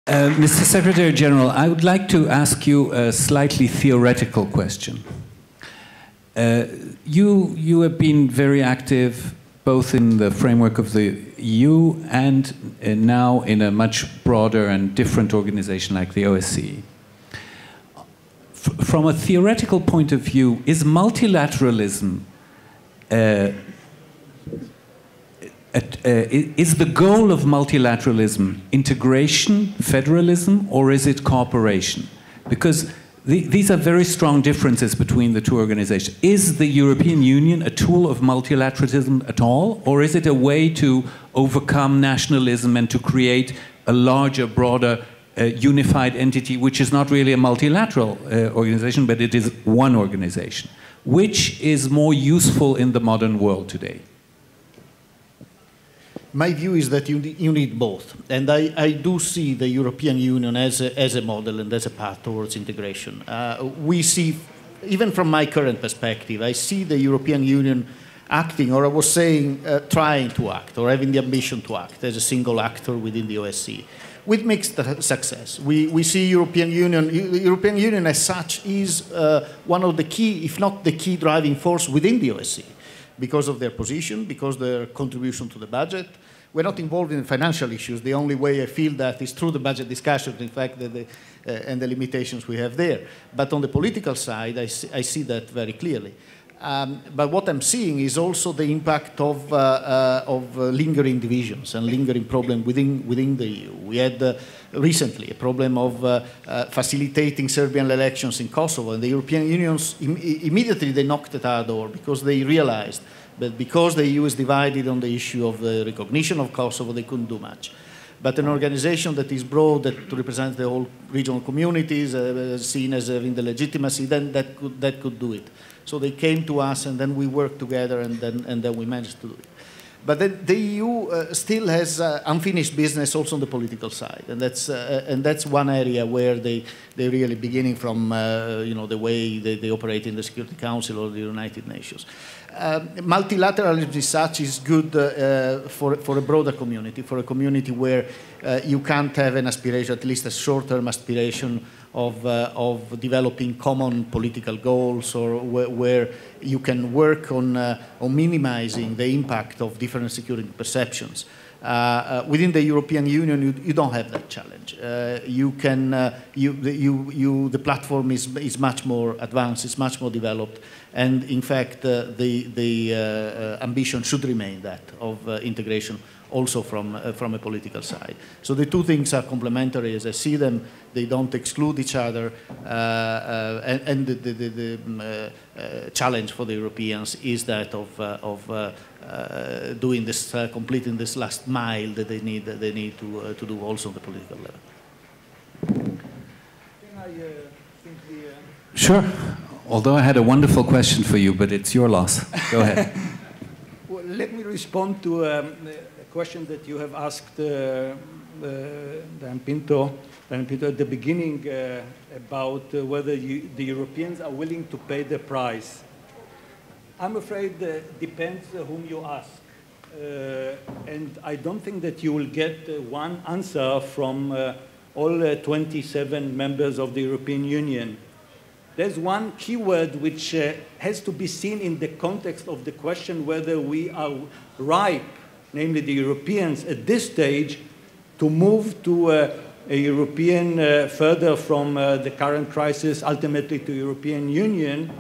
Mr. Secretary General, I would like to ask you a slightly theoretical question. You have been very active both in the framework of the EU and now in a much broader and different organization like the OSCE. From a theoretical point of view, is multilateralism is the goal of multilateralism integration, federalism, or is it cooperation? Because these are very strong differences between the two organizations. Is the European Union a tool of multilateralism at all, or is it a way to overcome nationalism and to create a larger, broader, unified entity, which is not really a multilateral organization, but it is one organization? Which is more useful in the modern world today? My view is that you need both. And I do see the European Union as a model and as a path towards integration. We see, even from my current perspective, I see the European Union acting, or I was saying, trying to act, or having the ambition to act as a single actor within the OSCE, with mixed success. We see European Union as such is one of the key, if not the key driving force within the OSCE, because of their position, because of their contribution to the budget. We're not involved in financial issues. The only way I feel that is through the budget discussions, in fact, and the limitations we have there. But on the political side, I see that very clearly. But what I'm seeing is also the impact of lingering divisions and lingering problems within the EU. We had recently a problem of facilitating Serbian elections in Kosovo, and the European Union immediately they knocked at our door because they realized that because the EU is divided on the issue of the recognition of Kosovo, they couldn't do much. But an organization that is broad, that represents the whole regional communities, seen as having the legitimacy, then that could do it. So they came to us, and then we worked together, and then we managed to do it. But then the EU still has unfinished business also on the political side, and that's one area where they really, beginning from the way they operate in the Security Council or the United Nations. Multilateralism as such is good for a broader community, for a community where you can't have an aspiration, at least a short-term aspiration of developing common political goals, or where you can work on minimizing the impact of different security perceptions. Within the European Union, you don't have that challenge. The platform is much more advanced, it's much more developed, and in fact, the ambition should remain that of integration, also from a political side. So the two things are complementary as I see them. They don't exclude each other, and the challenge for the Europeans is that of doing this, completing this last mile that they need to do also on the political level. Sure. Although I had a wonderful question for you, but it's your loss. Go ahead. Well, let me respond to a question that you have asked Dan Pinto at the beginning about whether the Europeans are willing to pay the price. I'm afraid it depends whom you ask. And I don't think that you will get one answer from all 27 members of the European Union. There's one keyword which has to be seen in the context of the question whether we are ripe, namely the Europeans at this stage, to move to a European further from the current crisis, ultimately to European Union,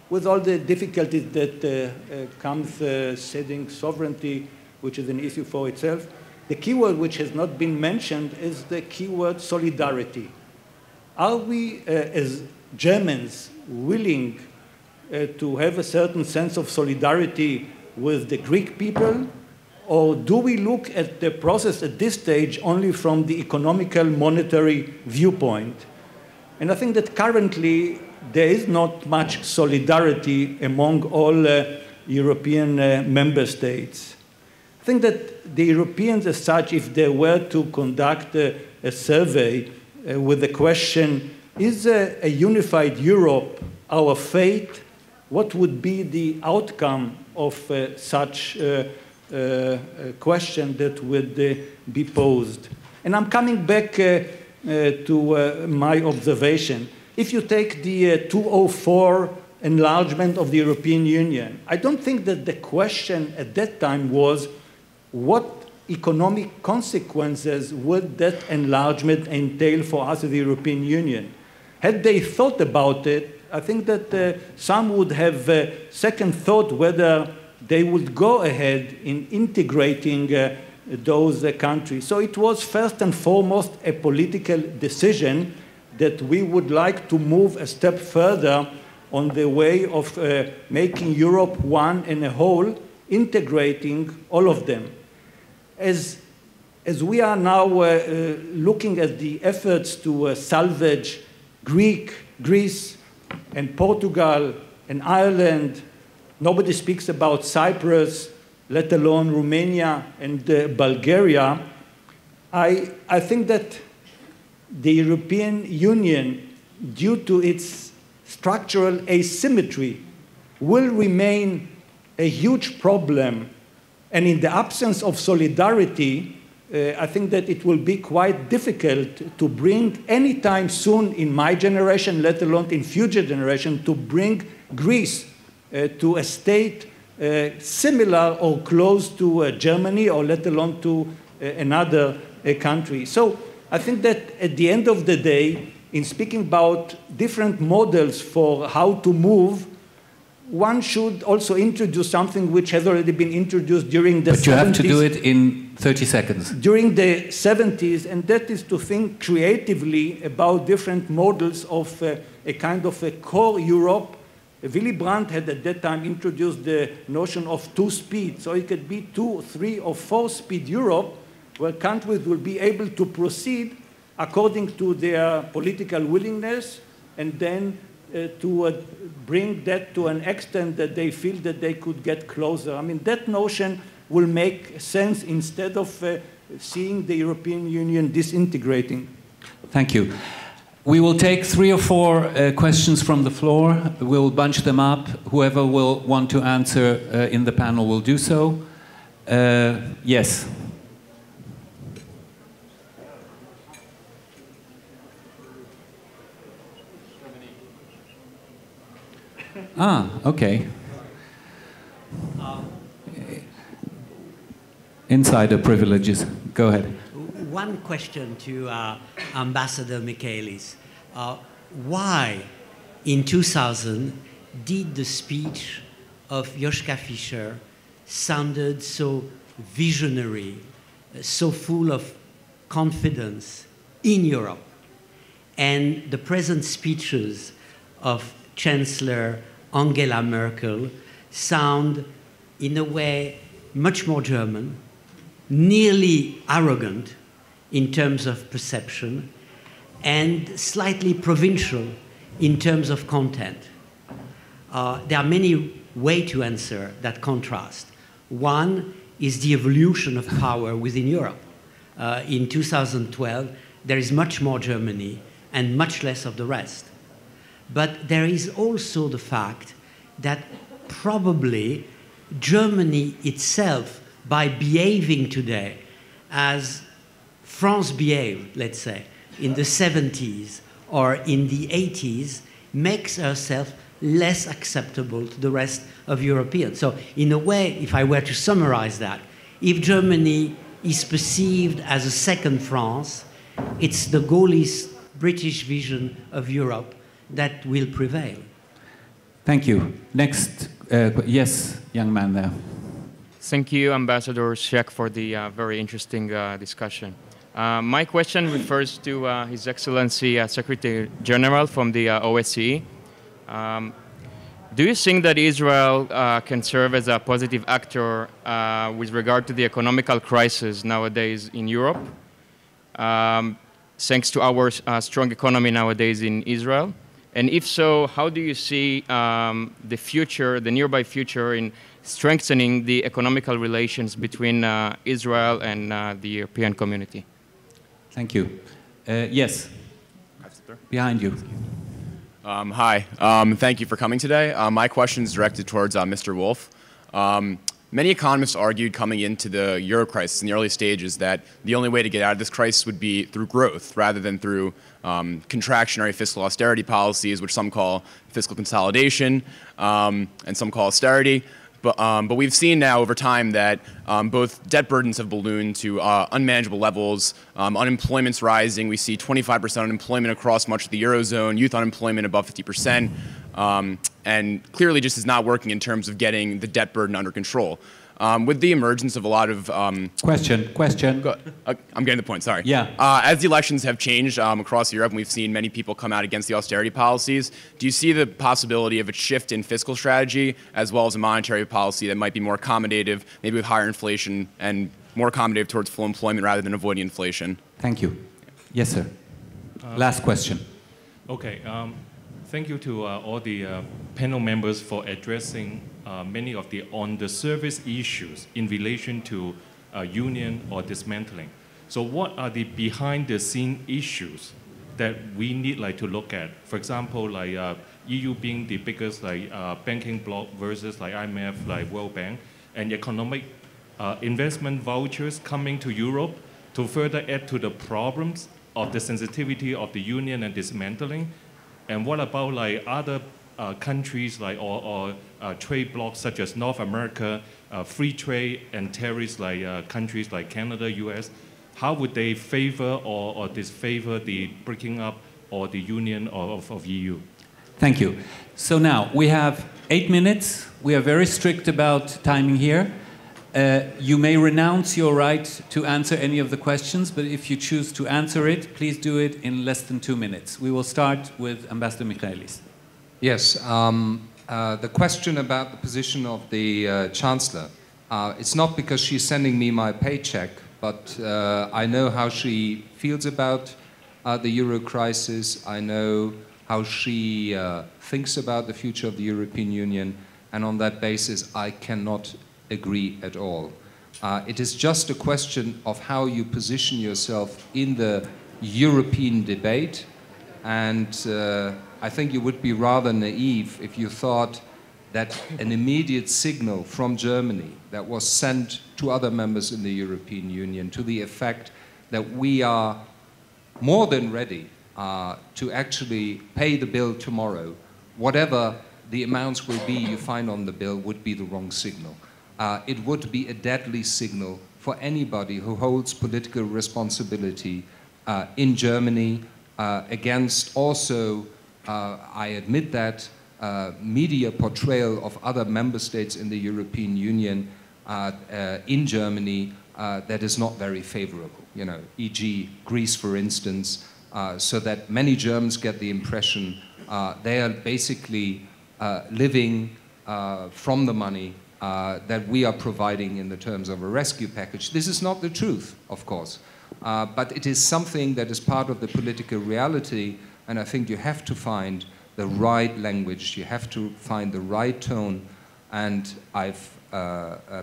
with all the difficulties that comes ceding sovereignty, which is an issue for itself. The keyword which has not been mentioned is the keyword solidarity. Are we, as Germans, willing to have a certain sense of solidarity with the Greek people? Or do we look at the process at this stage only from the economical, monetary viewpoint? And I think that currently there is not much solidarity among all European member states. I think that the Europeans as such, if they were to conduct a survey with the question, is a unified Europe our fate? What would be the outcome of such a question that would be posed? And I'm coming back to my observation. If you take the 2004 enlargement of the European Union, I don't think that the question at that time was what economic consequences would that enlargement entail for us as the European Union. Had they thought about it, I think that some would have second thought whether they would go ahead in integrating those countries. So it was first and foremost a political decision that we would like to move a step further on the way of making Europe one and a whole, integrating all of them. As we are now looking at the efforts to salvage Greece, and Portugal, and Ireland, nobody speaks about Cyprus, let alone Romania and Bulgaria. I think that the European Union, due to its structural asymmetry, will remain a huge problem. And in the absence of solidarity, I think that it will be quite difficult to bring anytime soon in my generation, let alone in future generation, to bring Greece to a state similar or close to Germany, or let alone to another country. So I think that at the end of the day, in speaking about different models for how to move, one should also introduce something which has already been introduced during the 70s. But you have to do it in 30 seconds. During the 70s, and that is to think creatively about different models of a kind of a core Europe. Willy Brandt had at that time introduced the notion of two-speed. So it could be 2, 3, or 4-speed Europe, where countries will be able to proceed according to their political willingness, and then to bring that to an extent that they feel that they could get closer. I mean, that notion will make sense instead of seeing the European Union disintegrating. Thank you. We will take 3 or 4 questions from the floor. We'll bunch them up. Whoever will want to answer in the panel will do so. Yes. Ah, okay. Insider privileges. Go ahead. One question to Ambassador Michaelis. Why, in 2000, did the speech of Joschka Fischer sounded so visionary, so full of confidence in Europe, and the present speeches of Chancellor Angela Merkel sound, in a way, much more German, nearly arrogant in terms of perception, and slightly provincial in terms of content? There are many ways to answer that contrast. One is the evolution of power within Europe. In 2012, there is much more Germany and much less of the rest. But there is also the fact that probably Germany itself, by behaving today as France behaved, let's say, in the 70s or in the 80s, makes herself less acceptable to the rest of Europeans. So in a way, if I were to summarize that, if Germany is perceived as a second France, it's the Gaullist British vision of Europe that will prevail. Thank you. Next, yes, young man there. Thank you, Ambassador Scheck, for the very interesting discussion. My question refers to His Excellency Secretary General from the OSCE. Do you think that Israel can serve as a positive actor with regard to the economical crisis nowadays in Europe, thanks to our strong economy nowadays in Israel? And if so, how do you see the future, the nearby future, in strengthening the economical relations between Israel and the European community? Thank you. Yes, behind you. Hi, thank you for coming today. My question is directed towards Mr. Wolf. Many economists argued coming into the euro crisis in the early stages that the only way to get out of this crisis would be through growth rather than through contractionary fiscal austerity policies, which some call fiscal consolidation and some call austerity. But we've seen now over time that both debt burdens have ballooned to unmanageable levels. Unemployment's rising. We see 25% unemployment across much of the Eurozone, youth unemployment above 50%, and clearly just is not working in terms of getting the debt burden under control. With the emergence of a lot of... Question. I'm getting the point, sorry. Yeah. As the elections have changed across Europe, and we've seen many people come out against the austerity policies, do you see the possibility of a shift in fiscal strategy as well as a monetary policy that might be more accommodative, maybe with higher inflation and more accommodative towards full employment rather than avoiding inflation? Thank you. Yes, sir. Last question. Okay. Thank you to all the panel members for addressing many of the on-the-surface issues in relation to union or dismantling. So what are the behind-the-scene issues that we need to look at? For example, EU being the biggest banking bloc versus IMF, World Bank, and economic investment vouchers coming to Europe to further add to the problems of the sensitivity of the union and dismantling. And what about other countries or trade blocs such as North America, free trade and tariffs countries like Canada, US? How would they favor or disfavor the breaking up or the union of EU? Thank you. So now we have 8 minutes. We are very strict about timing here. You may renounce your right to answer any of the questions, but if you choose to answer it, please do it in less than 2 minutes. We will start with Ambassador Michaelis. Yes, the question about the position of the Chancellor, it's not because she's sending me my paycheck, but I know how she feels about the Euro crisis. I know how she thinks about the future of the European Union, and on that basis, I cannot agree at all. It is just a question of how you position yourself in the European debate, and I think you would be rather naive if you thought that an immediate signal from Germany that was sent to other members in the European Union to the effect that we are more than ready to actually pay the bill tomorrow, whatever the amounts will be you find on the bill, would be the wrong signal. It would be a deadly signal for anybody who holds political responsibility in Germany against also, I admit that, media portrayal of other member states in the European Union in Germany that is not very favorable. You know, e.g. Greece, for instance, so that many Germans get the impression they are basically living from the money that we are providing in the terms of a rescue package. This is not the truth, of course, but it is something that is part of the political reality, and I think you have to find the right language, you have to find the right tone, and I've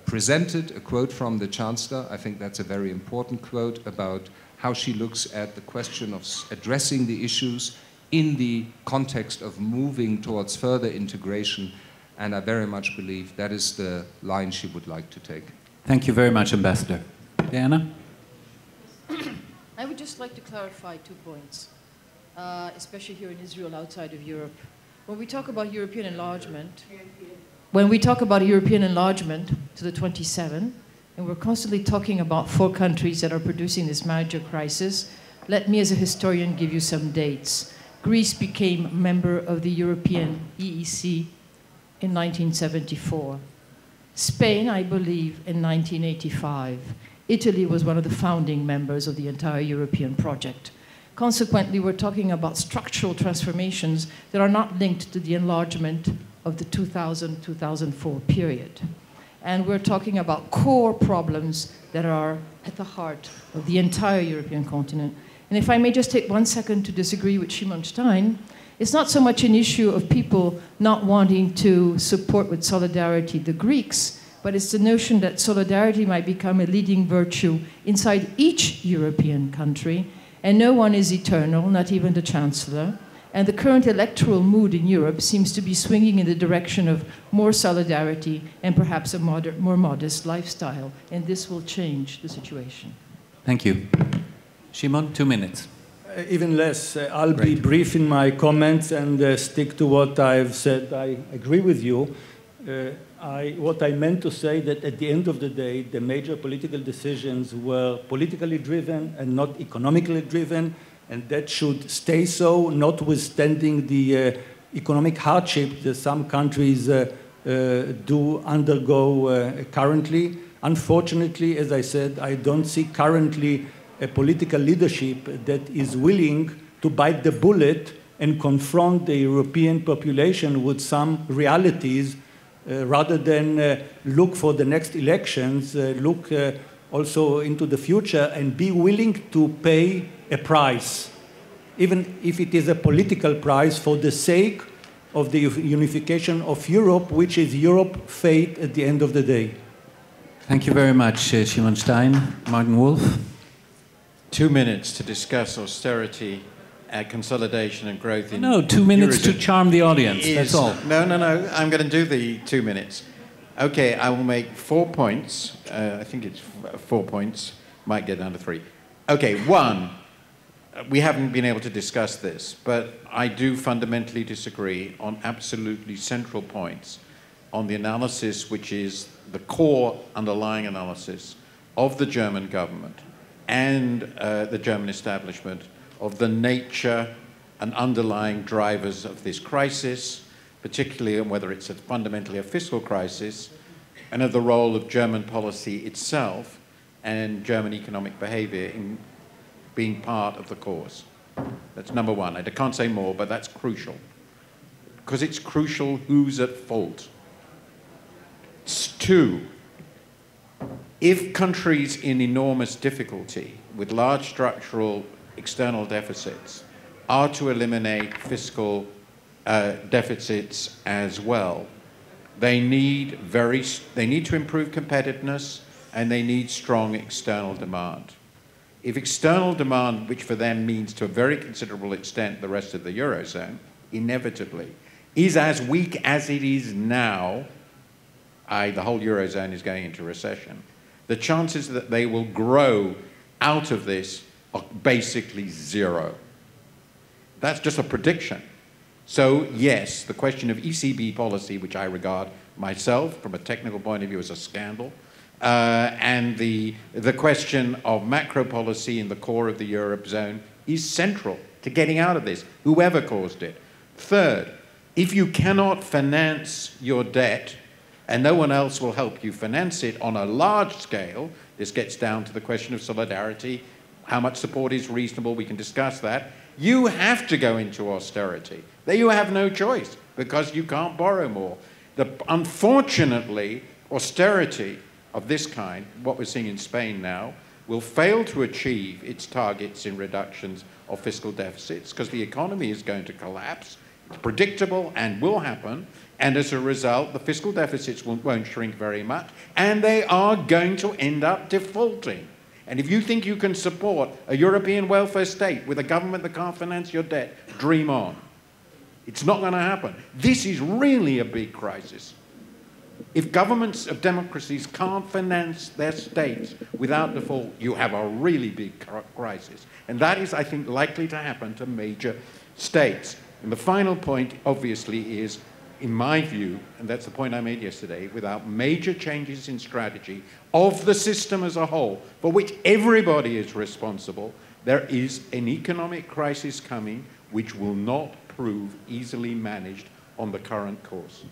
presented a quote from the Chancellor. I think that's a very important quote about how she looks at the question of addressing the issues in the context of moving towards further integration. And I very much believe that is the line she would like to take. Thank you very much, Ambassador. Diana? I would just like to clarify 2 points, especially here in Israel, outside of Europe. When we talk about European enlargement, to the 27, and we're constantly talking about 4 countries that are producing this major crisis, let me as a historian give you some dates. Greece became a member of the European EEC in 1974. Spain, I believe, in 1985. Italy was one of the founding members of the entire European project. Consequently, we're talking about structural transformations that are not linked to the enlargement of the 2000-2004 period. And we're talking about core problems that are at the heart of the entire European continent. And if I may just take 1 second to disagree with Shimon Stein, it's not so much an issue of people not wanting to support with solidarity the Greeks, but it's the notion that solidarity might become a leading virtue inside each European country, and no one is eternal, not even the Chancellor. And the current electoral mood in Europe seems to be swinging in the direction of more solidarity and perhaps a more modest lifestyle. And this will change the situation. Thank you. Shimon, 2 minutes. Even less. I'll be brief in my comments and stick to what I've said. I agree with you. What I meant to say that at the end of the day, the major political decisions were politically driven and not economically driven, and that should stay so, notwithstanding the economic hardship that some countries do undergo currently. Unfortunately, as I said, I don't see currently a political leadership that is willing to bite the bullet and confront the European population with some realities rather than look for the next elections, look also into the future and be willing to pay a price, even if it is a political price, for the sake of the unification of Europe, which is Europe's fate at the end of the day. Thank you very much, Shimon Stein. Martin Wolf. 2 minutes to discuss austerity, consolidation and growth in... No, 2 minutes to charm the audience, that's all. No, I'm going to do the 2 minutes. Okay, I will make 4 points. I think it's 4 points. Might get down to 3. Okay, 1, we haven't been able to discuss this, but I do fundamentally disagree on absolutely central points on the analysis, which is the core underlying analysis of the German government and the German establishment of the nature and underlying drivers of this crisis, particularly on whether it's fundamentally a fiscal crisis, and of the role of German policy itself and German economic behavior in being part of the cause. That's number 1. I can't say more, but that's crucial. Because it's crucial who's at fault. 2, if countries in enormous difficulty with large structural external deficits are to eliminate fiscal deficits as well, they need to improve competitiveness and they need strong external demand. If external demand, which for them means to a very considerable extent the rest of the Eurozone, inevitably, is as weak as it is now, the whole Eurozone is going into recession, the chances that they will grow out of this are basically 0. That's just a prediction. So yes, the question of ECB policy, which I regard myself from a technical point of view as a scandal, and the question of macro policy in the core of the Eurozone is central to getting out of this, whoever caused it. 3rd, if you cannot finance your debt and no one else will help you finance it on a large scale, this gets down to the question of solidarity, how much support is reasonable, we can discuss that. You have to go into austerity. There you have no choice because you can't borrow more. Unfortunately, austerity of this kind, what we're seeing in Spain now, will fail to achieve its targets in reductions of fiscal deficits because the economy is going to collapse. It's predictable and will happen. And as a result, the fiscal deficits won't shrink very much. And they are going to end up defaulting. And if you think you can support a European welfare state with a government that can't finance your debt, dream on. It's not going to happen. This is really a big crisis. If governments of democracies can't finance their states without default, you have a really big crisis. And that is, I think, likely to happen to major states. And the final point, obviously, is, in my view, and that's the point I made yesterday, without major changes in strategy of the system as a whole, for which everybody is responsible, there is an economic crisis coming which will not prove easily managed on the current course.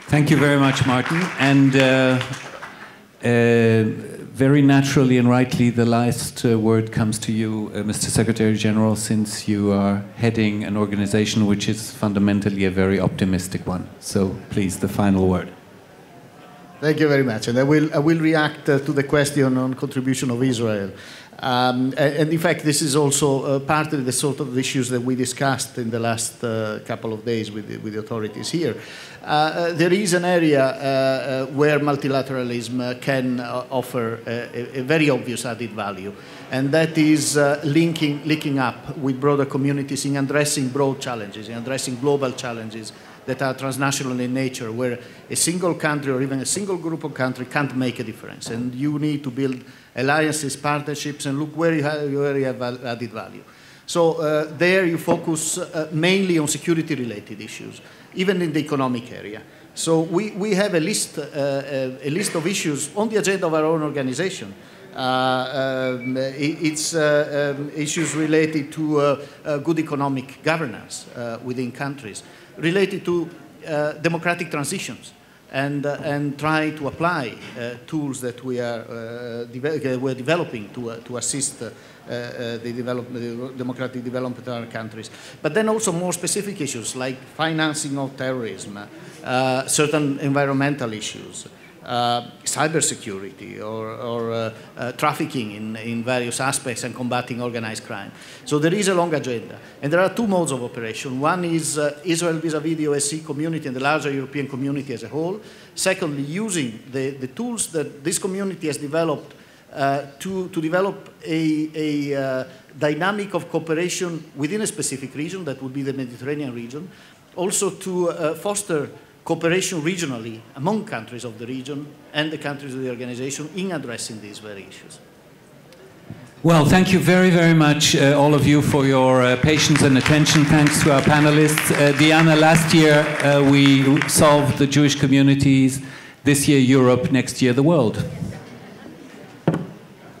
Thank you very much, Martin. And very naturally and rightly, the last word comes to you, Mr. Secretary General, since you are heading an organization which is fundamentally a very optimistic one. So please, the final word. Thank you very much. And I will react to the question on contribution of Israel. And in fact, this is also partly the sort of issues that we discussed in the last couple of days with the authorities here. There is an area where multilateralism can offer a very obvious added value, and that is linking up with broader communities in addressing broad challenges, in addressing global challenges that are transnational in nature, where a single country or even a single group of countries can't make a difference. And you need to build alliances, partnerships, and look where you have added value. So there you focus mainly on security-related issues, even in the economic area. So we have a list of issues on the agenda of our own organization. It's issues related to good economic governance within countries, related to democratic transitions, and try to apply tools that we're developing to assist the democratic development of our countries. But then also more specific issues like financing of terrorism, certain environmental issues, cybersecurity, or trafficking in various aspects, and combating organized crime. So there is a long agenda. And there are two modes of operation. One is Israel vis-à-vis the OSCE community and the larger European community as a whole. Secondly, using the tools that this community has developed to develop a dynamic of cooperation within a specific region, that would be the Mediterranean region, also to foster cooperation regionally among countries of the region and the countries of the organization in addressing these very issues. Well, thank you very, very much, all of you, for your patience and attention. Thanks to our panelists. Diana, last year we solved the Jewish communities. This year, Europe. Next year, the world.